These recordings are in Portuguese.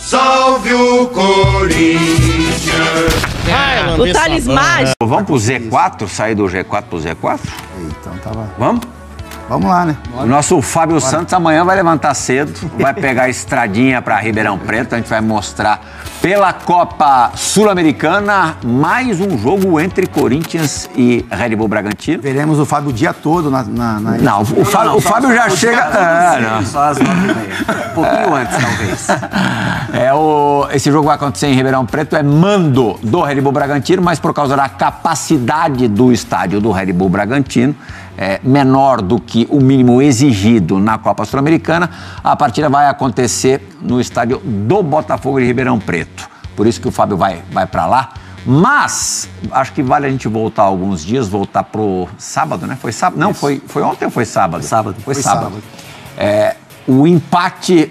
salve o Corinthians. O talismã. Vamos pro Z4, sair do G4 pro Z4? Então tava. Vamos? Vamos lá, né? O nosso Fábio Santos amanhã vai levantar cedo, vai pegar a estradinha para Ribeirão Preto, a gente vai mostrar pela Copa Sul-Americana mais um jogo entre Corinthians e Red Bull Bragantino. Veremos o Fábio o dia todo na... Não, o Fábio já chega... Só às 9h30. Um pouquinho antes, talvez. Esse jogo vai acontecer em Ribeirão Preto, é mando do Red Bull Bragantino, mas por causa da capacidade do estádio do Red Bull Bragantino, menor do que o mínimo exigido na Copa Sul-Americana, a partida vai acontecer no estádio do Botafogo de Ribeirão Preto. Por isso que o Fábio vai para lá. Mas acho que vale a gente voltar alguns dias, voltar pro sábado, né? Foi sábado? Não, foi ontem ou foi sábado? Foi sábado. O empate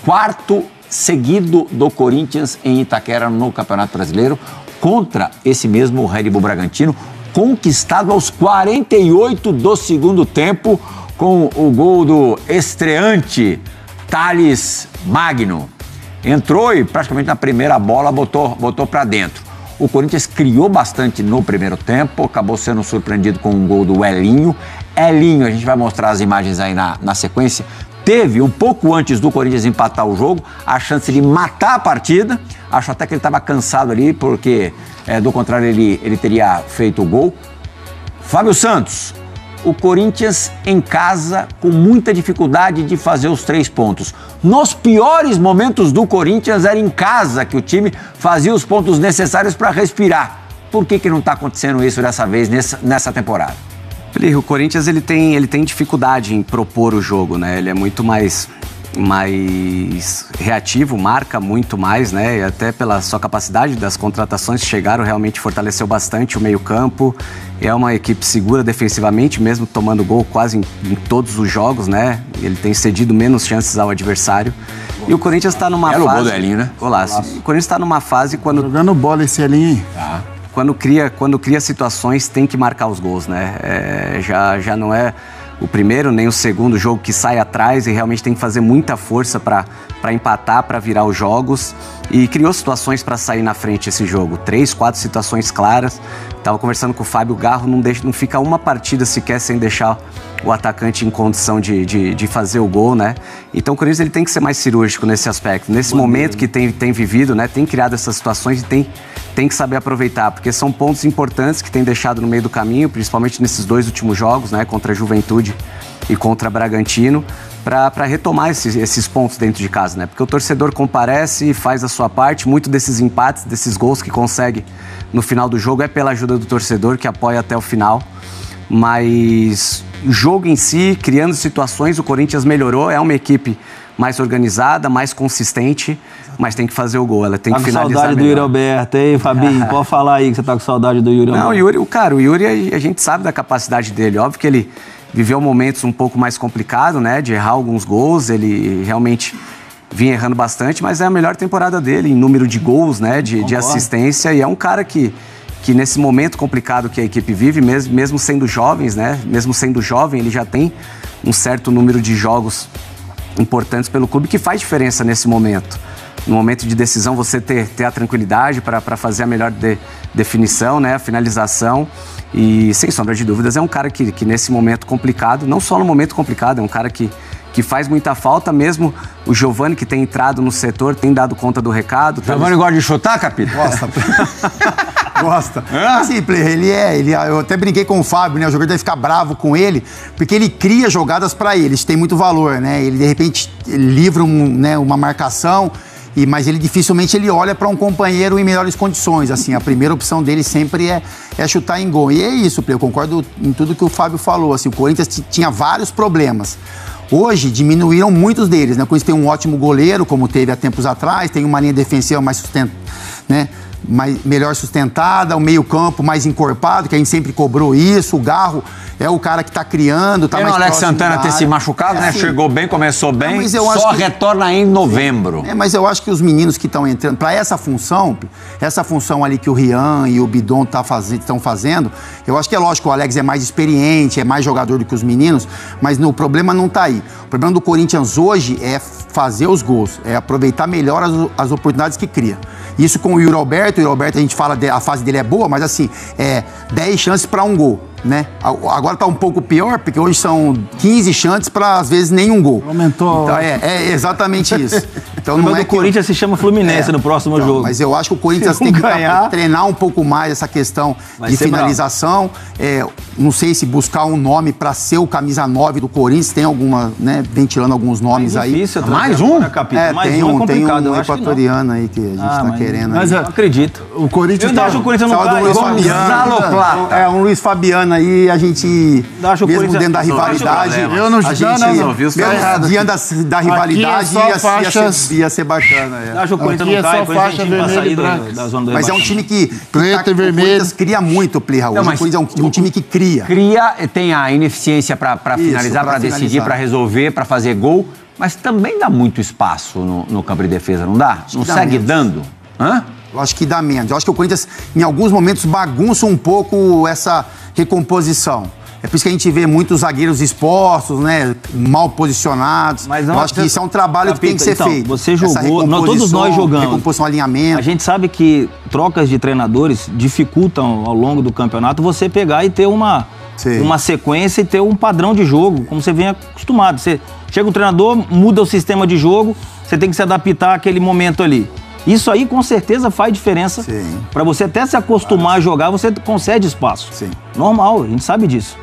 quarto seguido do Corinthians em Itaquera no Campeonato Brasileiro contra esse mesmo Red Bull Bragantino, conquistado aos 48 do segundo tempo com o gol do estreante Thales Magno. Entrou e praticamente na primeira bola botou para dentro. O Corinthians criou bastante no primeiro tempo, acabou sendo surpreendido com um gol do Elinho. Elinho, a gente vai mostrar as imagens aí na sequência, teve, um pouco antes do Corinthians empatar o jogo, a chance de matar a partida. Acho até que ele estava cansado ali, porque do contrário ele teria feito o gol. Fábio Santos, o Corinthians em casa com muita dificuldade de fazer os 3 pontos. Nos piores momentos do Corinthians era em casa que o time fazia os pontos necessários para respirar. Por que não está acontecendo isso dessa vez, nessa temporada? O Corinthians ele tem dificuldade em propor o jogo, né? Ele é muito mais reativo, marca muito mais, né? E até pela sua capacidade das contratações que chegaram, realmente fortaleceu bastante o meio-campo. É uma equipe segura defensivamente, mesmo tomando gol quase em todos os jogos, né? Ele tem cedido menos chances ao adversário. E o Corinthians está numa fase... o gol do Elinho, né? Golaço. O Corinthians está numa fase quando... Jogando bola esse Elinho aí. Quando cria situações, tem que marcar os gols, né? Já não é o primeiro nem o segundo jogo que sai atrás e realmente tem que fazer muita força para empatar, para virar os jogos. E criou situações para sair na frente esse jogo. 3, 4 situações claras. Estava conversando com o Fábio, o Garro não fica uma partida sequer sem deixar o atacante em condição de fazer o gol, né? Então o Corinthians ele tem que ser mais cirúrgico nesse aspecto. Nesse momento que tem vivido, né? Tem criado essas situações e tem que saber aproveitar, porque são pontos importantes que tem deixado no meio do caminho, principalmente nesses 2 últimos jogos, né? Contra a Juventude e contra Bragantino, para retomar esses pontos dentro de casa, né? Porque o torcedor comparece e faz a sua parte. Muito desses empates, desses gols que consegue no final do jogo é pela ajuda do torcedor, que apoia até o final. Mas o jogo em si, criando situações, o Corinthians melhorou. É uma equipe mais organizada, mais consistente, mas tem que fazer o gol. Ela tem que finalizar melhor. Saudade do Yuri Alberto, hein, Fabinho? Pode falar aí que você tá com saudade do Yuri Alberto. Não, o Yuri, a gente sabe da capacidade dele. Óbvio que ele viveu momentos um pouco mais complicados, né, de errar alguns gols. Ele realmente vinha errando bastante, mas é a melhor temporada dele em número de gols, né, de assistência. E é um cara que nesse momento complicado que a equipe vive, mesmo sendo jovens, né, mesmo sendo jovem, ele já tem um certo número de jogos importantes pelo clube que faz diferença nesse momento. No momento de decisão, você ter a tranquilidade para fazer a melhor definição, né, a finalização. E, sem sombra de dúvidas, é um cara que nesse momento complicado, não só no momento complicado, é um cara que faz muita falta. Mesmo o Giovani, que tem entrado no setor, tem dado conta do recado. Giovani gosta de chutar, Capito? Gosta. Assim, eu até brinquei com o Fábio, né? O jogador deve ficar bravo com ele, porque ele cria jogadas para ele, isso tem muito valor, né? Ele, de repente, livra uma marcação, mas ele dificilmente olha para um companheiro em melhores condições. Assim, a primeira opção dele sempre é chutar em gol. E é isso, eu concordo em tudo que o Fábio falou. Assim, o Corinthians tinha vários problemas. Hoje diminuíram muitos deles, né? O Corinthians tem um ótimo goleiro, como teve há tempos atrás, tem uma linha defensiva mais melhor sustentada, o meio-campo mais encorpado, que a gente sempre cobrou isso. O Garro é o cara que está criando, tá Pena mais o Alex próximo Santana da ter área. se machucado, né? Assim, Chegou bem, começou bem, mas eu acho só que- retorna em novembro. Mas eu acho que os meninos que estão entrando, para essa função ali que o Rian e o Bidon estão fazendo, eu acho que é lógico, o Alex é mais experiente, é mais jogador do que os meninos, mas o problema não está aí. O problema do Corinthians hoje é fazer os gols, é aproveitar melhor as oportunidades que cria. Isso com o Yuri Alberto a gente fala, a fase dele é boa, mas assim, 10 chances para um gol, né? Agora tá um pouco pior, porque hoje são 15 chances para, às vezes, nenhum gol. Aumentou. Então, é exatamente isso. Então, O não do é que... Corinthians se chama Fluminense no próximo jogo. Mas eu acho que o Corinthians Se não tem que ganhar- treinar um pouco mais essa questão Vai de ser finalização. Não sei se buscar um nome para ser o camisa 9 do Corinthians. Tem alguma, né, ventilando alguns nomes aí. Difícil trazer Mais um? agora, Capita. Mais Tem um é um complicado. eu acho que não. equatoriano aí que a gente tá mas- querendo. mas aí. é- Não acredito. O Corinthians Eu ainda acho que o Corinthians não Salve cai. do Luiz Vamos- Fabiano. Gonzalo Plata. Um Luiz Fabiano aí, a gente, Acho o mesmo Corinthians- dentro da Acho o rivalidade, problema. Eu não- a gente, não. Viu os mesmo caras? diante da rivalidade, só ia ser bacana. Eu acho que o Corinthians Aqui não é cai. só O Corinthians é um faixa time pra vermelha sair e branca. da zona do Mas é um rebaixamento. time que Preto e o vermelho. Corinthians cria muito, Plirra. Hoje Não, o mas Corinthians é um time que cria. Tem a ineficiência para finalizar, pra para decidir, finalizar. para resolver, para fazer gol, mas também dá muito espaço no campo de defesa, não dá? Não que dá segue menos. dando? Hã? Eu acho que dá menos. Eu acho que o Corinthians, em alguns momentos, bagunça um pouco essa recomposição. É por isso que a gente vê muitos zagueiros expostos, né? Mal posicionados. Mas não- eu acho que isso é um trabalho que tem que ser Então, feito. você Essa jogou- todos recomposição, nós jogamos. Recomposição, alinhamento. A gente sabe que trocas de treinadores dificultam ao longo do campeonato você pegar e ter uma sequência e ter um padrão de jogo, como você vem acostumado. Você chega um treinador, muda o sistema de jogo, você tem que se adaptar àquele momento ali. Isso aí com certeza faz diferença. Sim. Para você até se acostumar a jogar, você concede espaço. Sim. Normal, a gente sabe disso.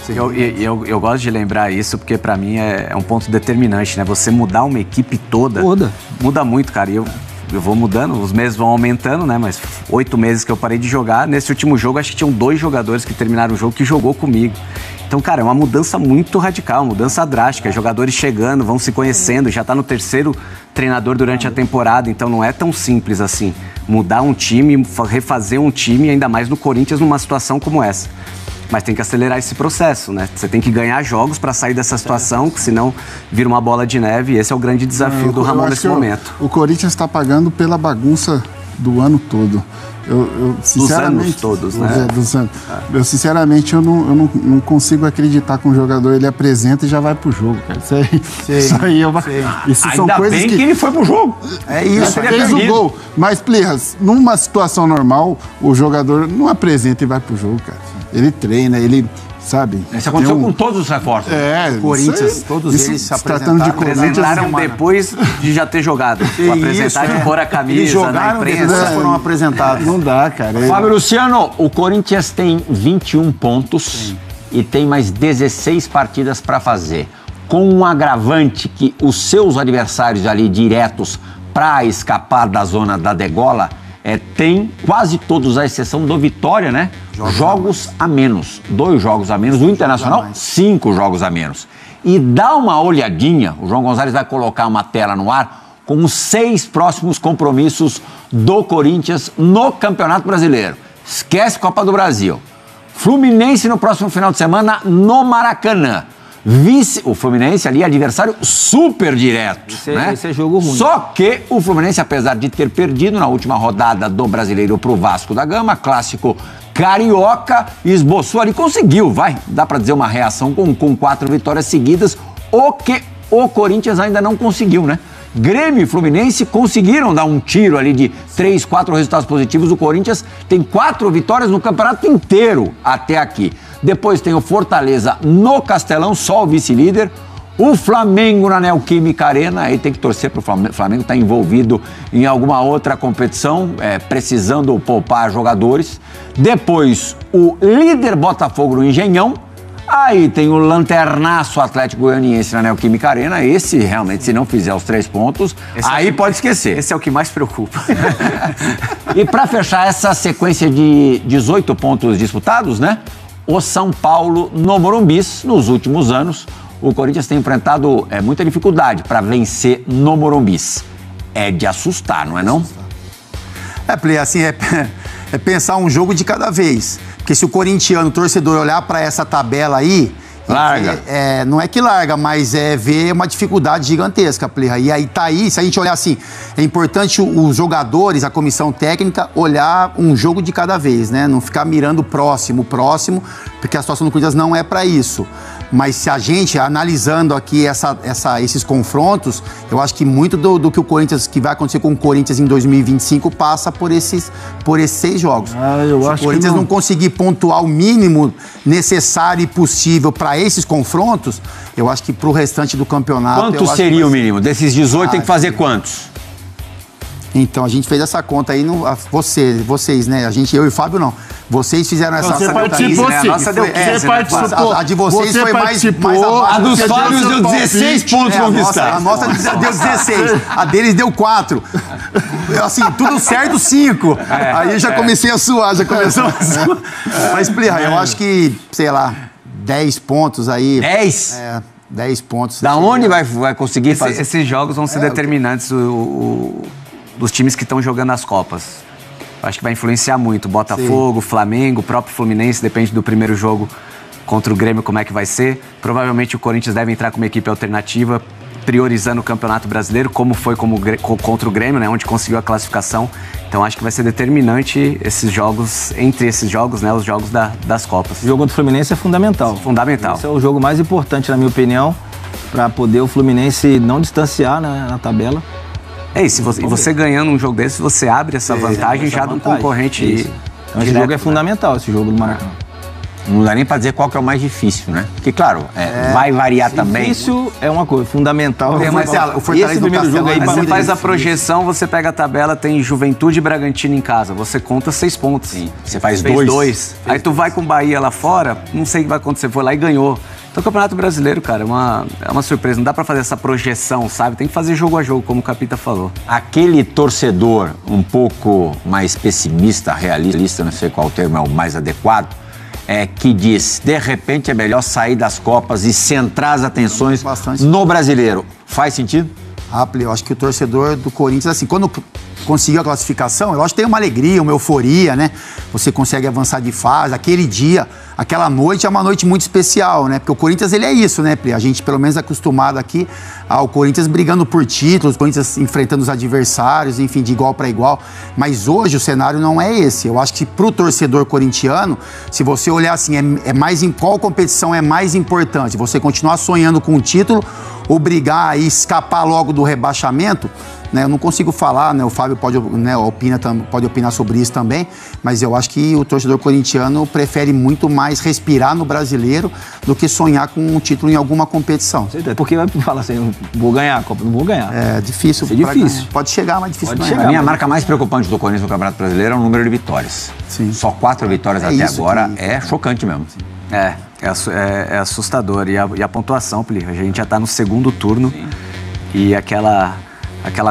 Eu gosto de lembrar isso porque pra mim é um ponto determinante, né? Você mudar uma equipe toda muda muito, cara. E eu vou mudando, os meses vão aumentando, né? Mas 8 meses que eu parei de jogar. Nesse último jogo, acho que tinham 2 jogadores que terminaram o jogo que jogou comigo. Então, cara, é uma mudança muito radical, mudança drástica. Jogadores chegando, vão se conhecendo, já tá no 3º treinador durante a temporada, então não é tão simples assim. Mudar um time, refazer um time, ainda mais no Corinthians, numa situação como essa. Mas tem que acelerar esse processo, né? Você tem que ganhar jogos para sair dessa situação, que senão vira uma bola de neve. E esse é o grande desafio do Ramon nesse momento. O Corinthians está pagando pela bagunça do ano todo. Eu sinceramente, anos todos, né? Dos anos. Eu sinceramente eu não consigo acreditar que um jogador ele apresenta e já vai pro jogo, cara. Isso aí isso são Ainda coisas bem que ele foi pro jogo. É isso. Teria fez o perdido. gol. Mas, Plirras, numa situação normal, o jogador não apresenta e vai pro jogo, cara. Ele treina, ele, sabe? Isso aconteceu tem com todos os reforços. Corinthians, isso aí, todos isso, eles se tratando de apresentaram. Corinthians. Apresentaram depois de já ter jogado. Vou apresentar de pôr a Eles camisa na jogaram, imprensa. depois foram apresentados. Não dá, cara. Fábio Luciano, o Corinthians tem 21 pontos e tem mais 16 partidas para fazer. Com um agravante que os seus adversários ali diretos para escapar da zona da degola tem quase todos, à exceção do Vitória, né? Jogos a menos. 2 jogos a menos. O Internacional, 5 jogos a menos. E dá uma olhadinha, o João Gonzalez vai colocar uma tela no ar com os 6 próximos compromissos do Corinthians no Campeonato Brasileiro. Esquece Copa do Brasil. Fluminense no próximo final de semana no Maracanã. O Fluminense ali, adversário super direto. Né? Esse é jogo ruim. Só que o Fluminense, apesar de ter perdido na última rodada do Brasileiro pro Vasco da Gama, clássico carioca, esboçou ali, conseguiu, dá pra dizer uma reação com 4 vitórias seguidas, o que o Corinthians ainda não conseguiu, né? Grêmio e Fluminense conseguiram dar um tiro ali de 3, 4 resultados positivos. O Corinthians tem 4 vitórias no campeonato inteiro até aqui. Depois tem o Fortaleza no Castelão, só o vice-líder. O Flamengo na Neoquímica Arena, aí tem que torcer para o Flamengo estar envolvido em alguma outra competição, precisando poupar jogadores. Depois o líder Botafogo no Engenhão. Aí tem o lanternaço Atlético Goianiense na Neoquímica Arena. Esse, realmente, se não fizer os 3 pontos, aí pode esquecer. Esse é o que mais preocupa. E para fechar essa sequência de 18 pontos disputados, né? O São Paulo no Morumbi, nos últimos anos, o Corinthians tem enfrentado muita dificuldade para vencer no Morumbi. É de assustar, não é não? Play, assim, é pensar um jogo de cada vez. Porque se o corintiano, o torcedor, olhar para essa tabela aí... Larga. Não é que larga, mas é ver uma dificuldade gigantesca, Plirra. E aí tá aí, se a gente olhar assim, é importante os jogadores, a comissão técnica, olhar um jogo de cada vez, né? Não ficar mirando o próximo, porque a situação do Corinthians não é para isso. Mas se a gente, analisando aqui esses confrontos, eu acho que muito do que o Corinthians, que vai acontecer com o Corinthians em 2025, passa por esses 6 jogos. Se o Corinthians não conseguir pontuar o mínimo necessário e possível para esses confrontos, eu acho que para o restante do campeonato... Quanto seria o mínimo? Desses 18 tem que fazer quantos? Então, a gente fez essa conta aí, vocês, né? Eu e o Fábio não. Vocês fizeram essa conta aí. Né? A nossa deu 15, você participou. A de vocês foi mais abaixo. A dos Fábios deu 16 pontos conquistados. A nossa deu 16. A deles deu 4. Assim, tudo certo, 5. Aí eu já comecei a suar, Mas, Plirra, eu acho que, sei lá, 10 pontos aí. 10? 10 pontos. Da onde vai conseguir fazer? Esses jogos vão ser determinantes dos times que estão jogando as Copas. Acho que vai influenciar muito. Botafogo, Flamengo, o próprio Fluminense, depende do primeiro jogo contra o Grêmio, como é que vai ser. Provavelmente o Corinthians deve entrar com uma equipe alternativa, priorizando o Campeonato Brasileiro, como foi contra o Grêmio, né, onde conseguiu a classificação. Então acho que vai ser determinante entre esses jogos, né, os jogos das Copas. O jogo contra o Fluminense é fundamental. Fundamental. Esse é o jogo mais importante, na minha opinião, para poder o Fluminense não distanciar, né, na tabela. E você ganhando um jogo desse, você abre essa vantagem já de um concorrente. Então, esse jogo é fundamental, esse jogo do Maracanã. Não dá nem para dizer qual que é o mais difícil, né? Porque, claro, vai variar também. Difícil é uma coisa, fundamental. Esse primeiro jogo aí, você faz a projeção, você pega a tabela, tem Juventude e Bragantino em casa, você conta 6 pontos. Sim. Você faz 2. Aí tu vai com o Bahia lá fora, não sei o que vai acontecer, foi lá e ganhou. Então o Campeonato Brasileiro, cara, é uma surpresa. Não dá pra fazer essa projeção, sabe? Tem que fazer jogo a jogo, como o Capita falou. Aquele torcedor um pouco mais pessimista, realista, não sei qual termo é o mais adequado, que diz, de repente é melhor sair das Copas e centrar as atenções no brasileiro. Faz sentido? Eu acho que o torcedor do Corinthians, assim, quando conseguiu a classificação, eu acho que tem uma alegria, uma euforia, né? Você consegue avançar de fase, aquele dia, aquela noite é uma noite muito especial, né? Porque o Corinthians, ele é isso, né, Pri? A gente, pelo menos, é acostumado aqui ao Corinthians brigando por títulos, o Corinthians enfrentando os adversários, enfim, de igual para igual. Mas hoje o cenário não é esse. Eu acho que pro torcedor corintiano, se você olhar assim, qual competição é mais importante? Você continuar sonhando com o título ou brigar e escapar logo do rebaixamento? Né, eu não consigo falar, né, o Fábio pode opinar sobre isso também, mas eu acho que o torcedor corintiano prefere muito mais respirar no brasileiro do que sonhar com um título em alguma competição. Porque vai falar assim, vou ganhar a Copa, não vou ganhar. É difícil. Pode chegar, mas difícil ganhar. A minha marca mais preocupante do Corinthians no Campeonato Brasileiro é o número de vitórias. Sim. Só 4 vitórias até agora é chocante mesmo. É assustador. E a pontuação, Plirra, a gente já está no segundo turno. E aquela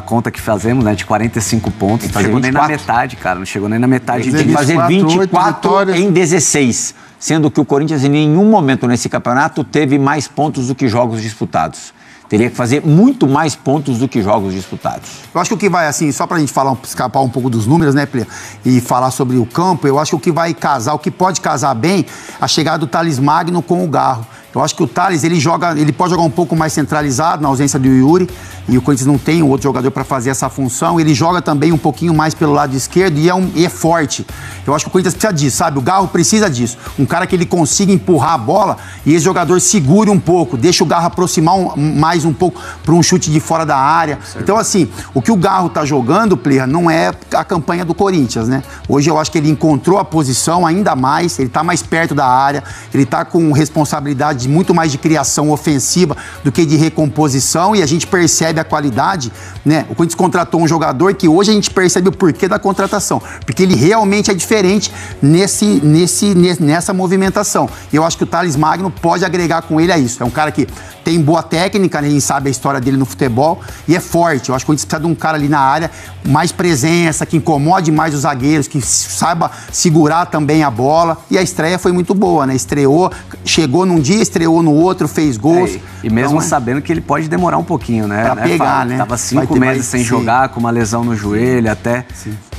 conta que fazemos, né, de 45 pontos, não chegou nem na metade, cara. Não chegou nem na metade. Tem que fazer 24 em 16. Sendo que o Corinthians em nenhum momento nesse campeonato teve mais pontos do que jogos disputados. Teria que fazer muito mais pontos do que jogos disputados. Eu acho que o que vai, assim, só pra gente escapar um pouco dos números, né, Plirra, e falar sobre o campo, eu acho que o que vai casar, o que pode casar bem, a chegada do Thales Magno com o Garro. Eu acho que o Thales, ele pode jogar um pouco mais centralizado na ausência do Yuri, e o Corinthians não tem um outro jogador para fazer essa função. Ele joga também um pouquinho mais pelo lado esquerdo e é forte. Eu acho que o Corinthians precisa disso, sabe? O Garro precisa disso. Um cara que ele consiga empurrar a bola e esse jogador segure um pouco, deixa o Garro aproximar mais um pouco para um chute de fora da área. Certo. Então, assim, o que o Garro tá jogando, Plirra, não é a campanha do Corinthians, né? Hoje eu acho que ele encontrou a posição ainda mais, ele tá mais perto da área, ele tá com responsabilidade muito mais de criação ofensiva do que de recomposição, e a gente percebe a qualidade, né? O Corinthians contratou um jogador que hoje a gente percebe o porquê da contratação, porque ele realmente é diferente nessa movimentação. E eu acho que o Thales Magno pode agregar com ele a isso. É um cara que tem boa técnica, né? A gente sabe a história dele no futebol e é forte. Eu acho que a gente precisa de um cara ali na área, mais presença, que incomode mais os zagueiros, que saiba segurar também a bola. E a estreia foi muito boa, né? Estreou, chegou num dia, estreou no outro, fez gols. E mesmo sabendo que ele pode demorar um pouquinho, né? Pra pegar, né? Tava 5 meses sem jogar, com uma lesão no joelho, até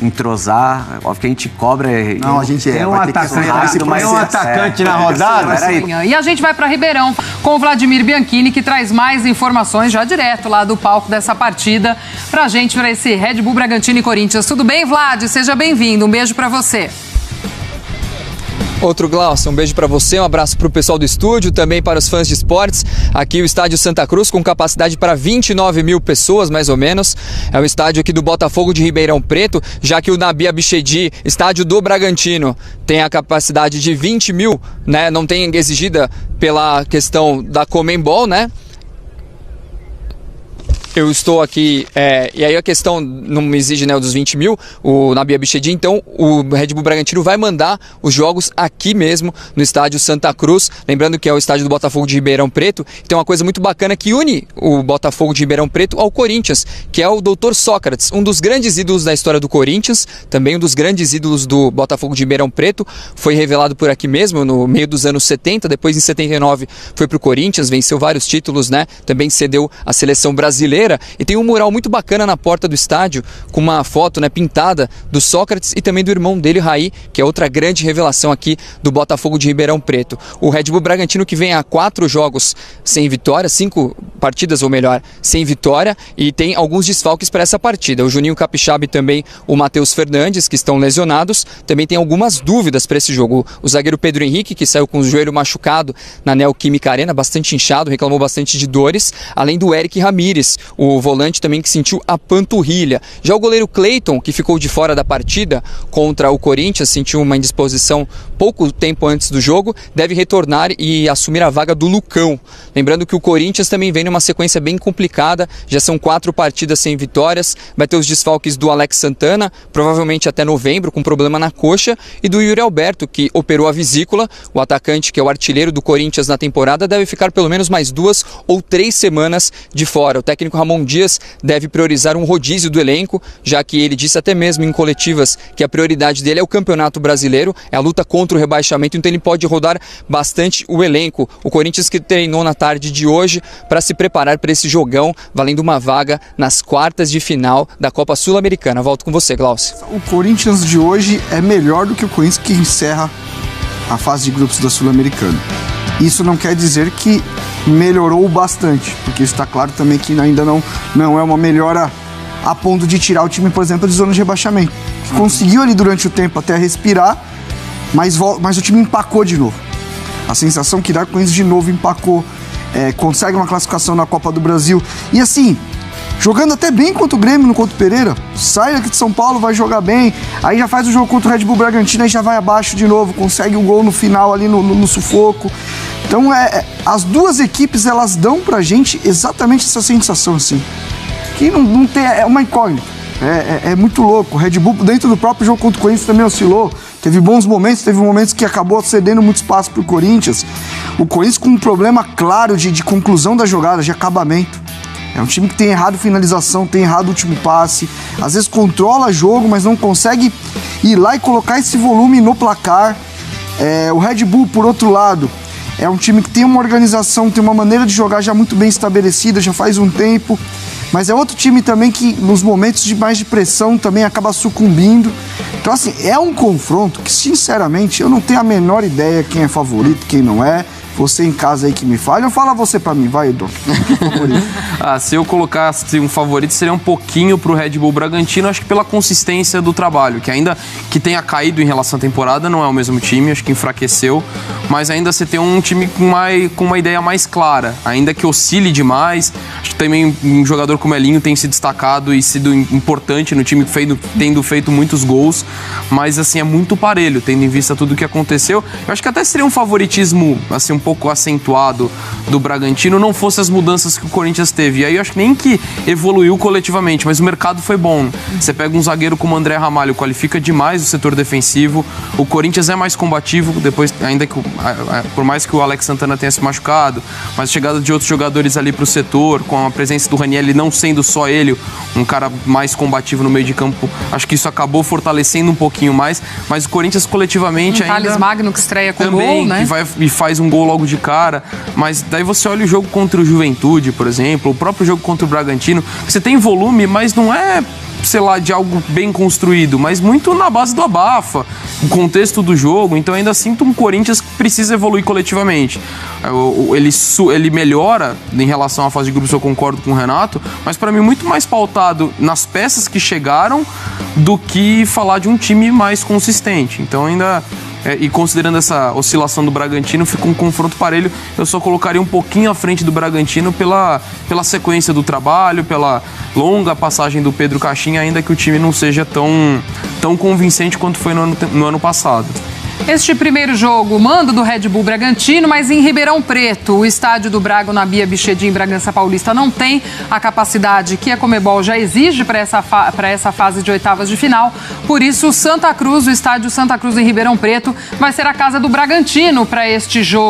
entrosar. Óbvio que a gente cobra. Não, a gente tem um atacante na rodada. E a gente vai para Ribeirão com o Vladimir Bianchini, que traz mais informações já direto lá do palco dessa partida pra gente, para esse Red Bull Bragantino e Corinthians. Tudo bem, Vlad? Seja bem-vindo. Um beijo pra você. Outro Glaucio, um beijo para você, um abraço para o pessoal do estúdio, também para os fãs de esportes. Aqui o estádio Santa Cruz com capacidade para 29 mil pessoas, mais ou menos. É o estádio aqui do Botafogo de Ribeirão Preto, já que o Nabi Abichedi, estádio do Bragantino, tem a capacidade de 20 mil, né? Não tem exigida pela questão da Conmebol, né? Eu estou aqui, e aí a questão não me exige, né, dos 20 mil, o Nabi Abichedi, então o Red Bull Bragantino vai mandar os jogos aqui mesmo, no estádio Santa Cruz, lembrando que é o estádio do Botafogo de Ribeirão Preto. Tem uma coisa muito bacana que une o Botafogo de Ribeirão Preto ao Corinthians, que é o Dr. Sócrates, um dos grandes ídolos da história do Corinthians, também um dos grandes ídolos do Botafogo de Ribeirão Preto, foi revelado por aqui mesmo, no meio dos anos 70, depois em 79 foi para o Corinthians, venceu vários títulos, né, também cedeu a seleção brasileira. E tem um mural muito bacana na porta do estádio, com uma foto, né, pintada do Sócrates e também do irmão dele, Raí, que é outra grande revelação aqui do Botafogo de Ribeirão Preto. O Red Bull Bragantino que vem a 4 jogos sem vitória, 5 partidas ou melhor, sem vitória, e tem alguns desfalques para essa partida. O Juninho Capixaba e também o Matheus Fernandes, que estão lesionados, também tem algumas dúvidas para esse jogo. O zagueiro Pedro Henrique, que saiu com o joelho machucado na Neoquímica Arena, bastante inchado, reclamou bastante de dores, além do Eric Ramírez, o volante também que sentiu a panturrilha. Já o goleiro Cleiton, que ficou de fora da partida contra o Corinthians, sentiu uma indisposição pouco tempo antes do jogo, deve retornar e assumir a vaga do Lucão. Lembrando que o Corinthians também vem numa sequência bem complicada, já são 4 partidas sem vitórias, vai ter os desfalques do Alex Santana, provavelmente até novembro, com problema na coxa, e do Yuri Alberto, que operou a vesícula. O atacante, que é o artilheiro do Corinthians na temporada, deve ficar pelo menos mais 2 ou 3 semanas de fora. O técnico Ramon Dias deve priorizar um rodízio do elenco, já que ele disse até mesmo em coletivas que a prioridade dele é o Campeonato Brasileiro, é a luta contra o rebaixamento, então ele pode rodar bastante o elenco. O Corinthians que treinou na tarde de hoje para se preparar para esse jogão, valendo uma vaga nas quartas de final da Copa Sul-Americana. Volto com você, Glaucio. O Corinthians de hoje é melhor do que o Corinthians que encerra a fase de grupos da Sul-Americana. Isso não quer dizer que melhorou bastante, porque está claro também que ainda não é uma melhora a ponto de tirar o time, por exemplo, de zona de rebaixamento. Que conseguiu ali durante o tempo até respirar, mas o time empacou de novo. A sensação que dá com isso de novo empacou, consegue uma classificação na Copa do Brasil. E assim, jogando até bem contra o Grêmio, no contra o Pereira, sai aqui de São Paulo, vai jogar bem, aí já faz o jogo contra o Red Bull Bragantino, aí já vai abaixo de novo, consegue o gol no final ali no sufoco. Então as duas equipes, elas dão pra gente exatamente essa sensação assim, que não tem, é uma incógnita, é muito louco. O Red Bull dentro do próprio jogo contra o Corinthians também oscilou, teve bons momentos, teve momentos que acabou cedendo muito espaço pro Corinthians. O Corinthians com um problema claro de conclusão da jogada, de acabamento. É um time que tem errado finalização, tem errado o último passe, às vezes controla jogo, mas não consegue ir lá e colocar esse volume no placar. O Red Bull, por outro lado, é um time que tem uma organização, tem uma maneira de jogar já muito bem estabelecida, já faz um tempo, mas é outro time também que nos momentos de mais de pressão também acaba sucumbindo. Então assim, é um confronto que sinceramente eu não tenho a menor ideia quem é favorito, quem não é. Você em casa aí que me fala, fala você pra mim, vai, Edu. Se eu colocasse um favorito, seria um pouquinho pro Red Bull Bragantino, acho que pela consistência do trabalho, que ainda que tenha caído em relação à temporada, não é o mesmo time, acho que enfraqueceu, mas ainda você tem um time com uma ideia mais clara, ainda que oscile demais. Acho que também um jogador como Elinho tem se destacado e sido importante no time, tendo feito muitos gols, mas assim, é muito parelho, tendo em vista tudo o que aconteceu. Eu acho que até seria um favoritismo, assim, pouco acentuado do Bragantino não fosse as mudanças que o Corinthians teve. E aí eu acho que nem que evoluiu coletivamente, mas o mercado foi bom. Você pega um zagueiro como o André Ramalho, qualifica demais o setor defensivo. O Corinthians é mais combativo, depois, ainda que por mais que o Alex Santana tenha se machucado, mas a chegada de outros jogadores ali pro setor, com a presença do Ranieri não sendo só ele, um cara mais combativo no meio de campo, acho que isso acabou fortalecendo um pouquinho mais, mas o Corinthians coletivamente ainda... Thales Magno que estreia com também, gol, né? que vai e faz um gol logo de cara, mas daí você olha o jogo contra o Juventude, por exemplo, o próprio jogo contra o Bragantino, você tem volume, mas não é, sei lá, de algo bem construído, mas muito na base do abafa, o contexto do jogo. Então ainda sinto um Corinthians que precisa evoluir coletivamente. Ele melhora em relação à fase de grupos, eu concordo com o Renato, mas para mim muito mais pautado nas peças que chegaram do que falar de um time mais consistente. Então ainda... e considerando essa oscilação do Bragantino, fica um confronto parelho. Eu só colocaria um pouquinho à frente do Bragantino pela sequência do trabalho, pela longa passagem do Pedro Caixinha, ainda que o time não seja tão convincente quanto foi no ano passado. Este primeiro jogo, mando do Red Bull Bragantino, mas em Ribeirão Preto. O estádio do Braga, na Bia Bichedin, em Bragança Paulista, não tem a capacidade que a Conmebol já exige para essa fase de oitavas de final. Por isso, o estádio Santa Cruz, em Ribeirão Preto, vai ser a casa do Bragantino para este jogo.